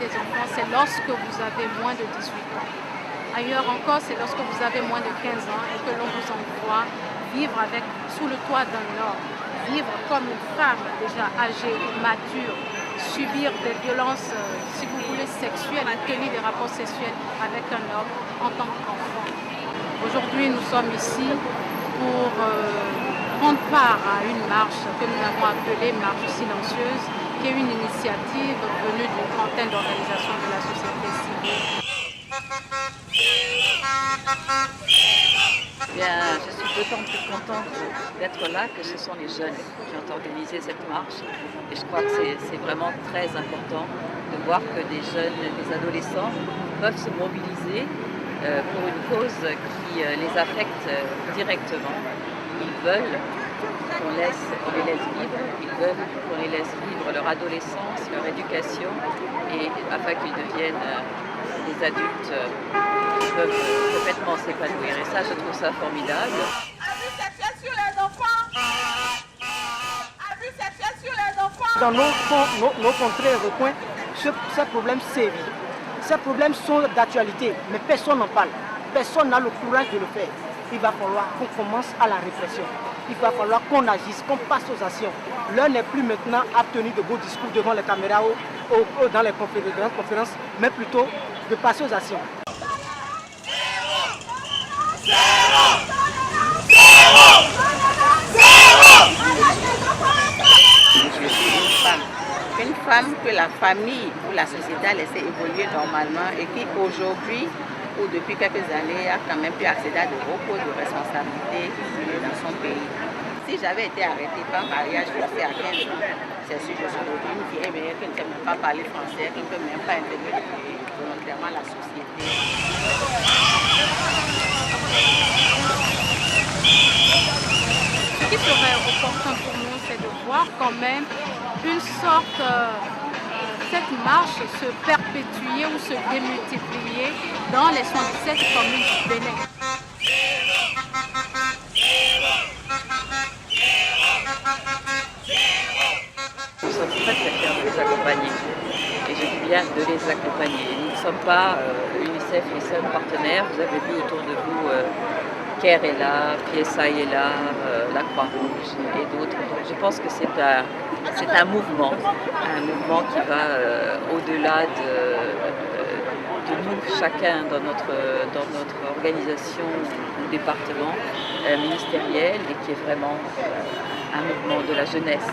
les enfants, c'est lorsque vous avez moins de 18 ans. Ailleurs encore, c'est lorsque vous avez moins de 15 ans et que l'on vous envoie vivre sous le toit d'un homme, vivre comme une femme déjà âgée ou mature, subir des violences, si vous voulez, sexuelles, ou tenir des rapports sexuels avec un homme en tant qu'enfant. Aujourd'hui, nous sommes ici pour prendre part à une marche que nous avons appelée Marche silencieuse, qui est une initiative venue d'une trentaine d'organisations de la société civile. Bien, je suis d'autant plus contente d'être là que ce sont les jeunes qui ont organisé cette marche. Et je crois que c'est vraiment très important de voir que des jeunes, des adolescents peuvent se mobiliser pour une cause qui les affecte directement. Ils veulent qu'on les laisse vivre, ils veulent qu'on les laisse vivre leur adolescence, leur éducation, et afin qu'ils deviennent des adultes qui peuvent complètement s'épanouir. Et ça, je trouve ça formidable. Abus sexuels sur les enfants. Abus sexuels sur les enfants. Dans nos contrées et recoins, ces problèmes sévissent. Ces problèmes sont d'actualité, mais personne n'en parle. Personne n'a le courage de le faire. Il va falloir qu'on commence à la répression. Il va falloir qu'on agisse, qu'on passe aux actions. L'heure n'est plus maintenant à tenir de beaux discours devant les caméras ou dans les grandes conférences, mais plutôt de passer aux actions. Je suis une femme que la famille ou la société a laissé évoluer normalement et qui aujourd'hui ou depuis quelques années a quand même pu accéder à de beaucoup de responsabilités dans son pays. Si j'avais été arrêtée par mariage forcé à 15 ans, c'est sûr que je serais une vieille mère qui ne sait même pas parler français, qui ne peut même pas intégrer volontairement la société. Ce qui serait opportun pour nous, c'est de voir quand même une sorte, cette marche se perpétuer ou se démultiplier dans les 77 communes du Bénin. Nous sommes très très fiers de les accompagner. Et je dis bien de les accompagner. Nous ne sommes pas UNICEF les seuls partenaires. Vous avez vu autour de vous CARE est là, PSI est là, la Croix-Rouge et d'autres. Donc je pense que c'est un mouvement qui va au-delà de nous, chacun dans notre organisation ou département ministériel, et qui est vraiment un mouvement de la jeunesse.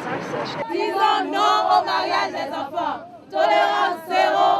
Disons non au mariage des enfants. Tolérance zéro.